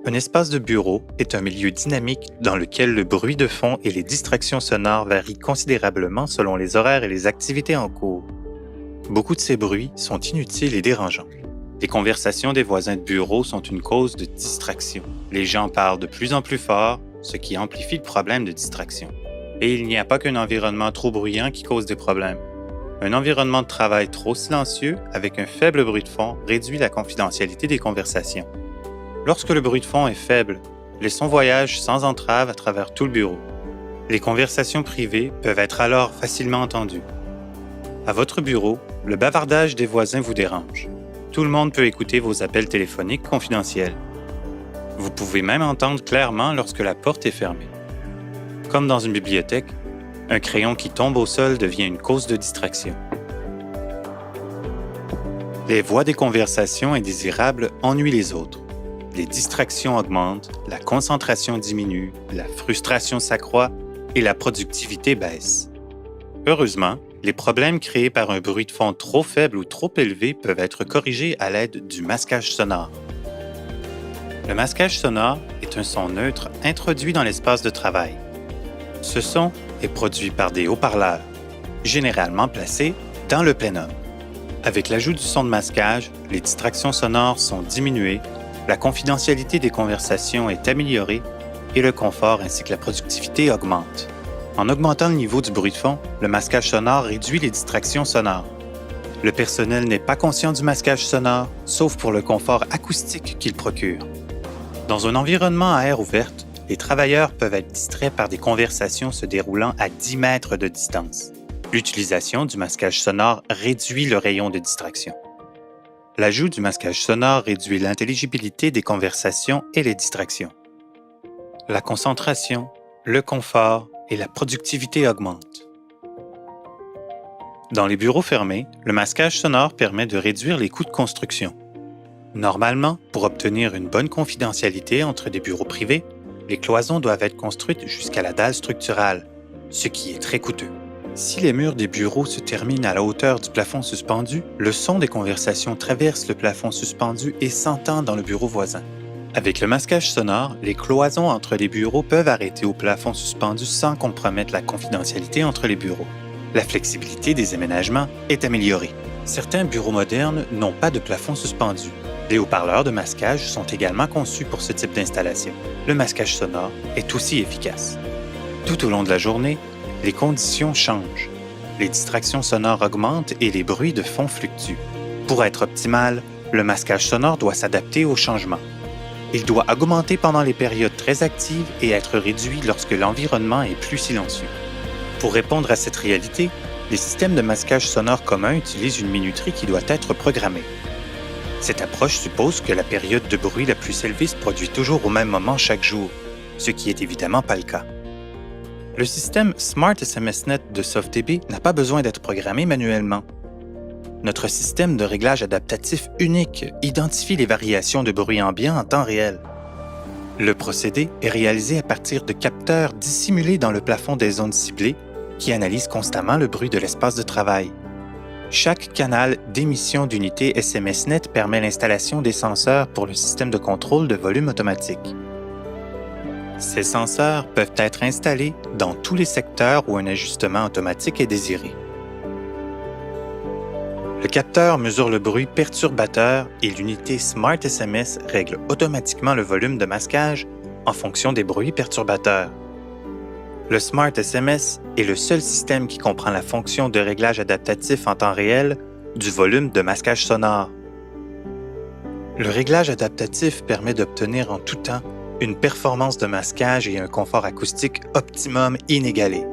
Un espace de bureau est un milieu dynamique dans lequel le bruit de fond et les distractions sonores varient considérablement selon les horaires et les activités en cours. Beaucoup de ces bruits sont inutiles et dérangeants. Les conversations des voisins de bureau sont une cause de distraction. Les gens parlent de plus en plus fort, ce qui amplifie le problème de distraction. Et il n'y a pas qu'un environnement trop bruyant qui cause des problèmes. Un environnement de travail trop silencieux, avec un faible bruit de fond, réduit la confidentialité des conversations. Lorsque le bruit de fond est faible, les sons voyagent sans entrave à travers tout le bureau. Les conversations privées peuvent être alors facilement entendues. À votre bureau, le bavardage des voisins vous dérange. Tout le monde peut écouter vos appels téléphoniques confidentiels. Vous pouvez même entendre clairement lorsque la porte est fermée. Comme dans une bibliothèque, un crayon qui tombe au sol devient une cause de distraction. Les voix des conversations indésirables ennuient les autres. Les distractions augmentent, la concentration diminue, la frustration s'accroît et la productivité baisse. Heureusement, les problèmes créés par un bruit de fond trop faible ou trop élevé peuvent être corrigés à l'aide du masquage sonore. Le masquage sonore est un son neutre introduit dans l'espace de travail. Ce son est produit par des haut-parleurs, généralement placés dans le plénum. Avec l'ajout du son de masquage, les distractions sonores sont diminuées, la confidentialité des conversations est améliorée et le confort ainsi que la productivité augmentent. En augmentant le niveau du bruit de fond, le masquage sonore réduit les distractions sonores. Le personnel n'est pas conscient du masquage sonore, sauf pour le confort acoustique qu'il procure. Dans un environnement à air ouverte, les travailleurs peuvent être distraits par des conversations se déroulant à 10 mètres de distance. L'utilisation du masquage sonore réduit le rayon de distraction. L'ajout du masquage sonore réduit l'intelligibilité des conversations et les distractions. La concentration, le confort et la productivité augmentent. Dans les bureaux fermés, le masquage sonore permet de réduire les coûts de construction. Normalement, pour obtenir une bonne confidentialité entre des bureaux privés, les cloisons doivent être construites jusqu'à la dalle structurale, ce qui est très coûteux. Si les murs des bureaux se terminent à la hauteur du plafond suspendu, le son des conversations traverse le plafond suspendu et s'entend dans le bureau voisin. Avec le masquage sonore, les cloisons entre les bureaux peuvent arrêter au plafond suspendu sans compromettre la confidentialité entre les bureaux. La flexibilité des aménagements est améliorée. Certains bureaux modernes n'ont pas de plafond suspendu. Les haut-parleurs de masquage sont également conçus pour ce type d'installation. Le masquage sonore est aussi efficace. Tout au long de la journée, les conditions changent. Les distractions sonores augmentent et les bruits de fond fluctuent. Pour être optimal, le masquage sonore doit s'adapter aux changements. Il doit augmenter pendant les périodes très actives et être réduit lorsque l'environnement est plus silencieux. Pour répondre à cette réalité, les systèmes de masquage sonore communs utilisent une minuterie qui doit être programmée. Cette approche suppose que la période de bruit la plus élevée se produit toujours au même moment chaque jour, ce qui est évidemment pas le cas. Le système Smart SMSnet de SoftDB n'a pas besoin d'être programmé manuellement. Notre système de réglage adaptatif unique identifie les variations de bruit ambiant en temps réel. Le procédé est réalisé à partir de capteurs dissimulés dans le plafond des zones ciblées qui analysent constamment le bruit de l'espace de travail. Chaque canal d'émission d'unité SMSnet permet l'installation des senseurs pour le système de contrôle de volume automatique. Ces senseurs peuvent être installés dans tous les secteurs où un ajustement automatique est désiré. Le capteur mesure le bruit perturbateur et l'unité Smart SMS règle automatiquement le volume de masquage en fonction des bruits perturbateurs. Le Smart SMS est le seul système qui comprend la fonction de réglage adaptatif en temps réel du volume de masquage sonore. Le réglage adaptatif permet d'obtenir en tout temps une performance de masquage et un confort acoustique optimum inégalé.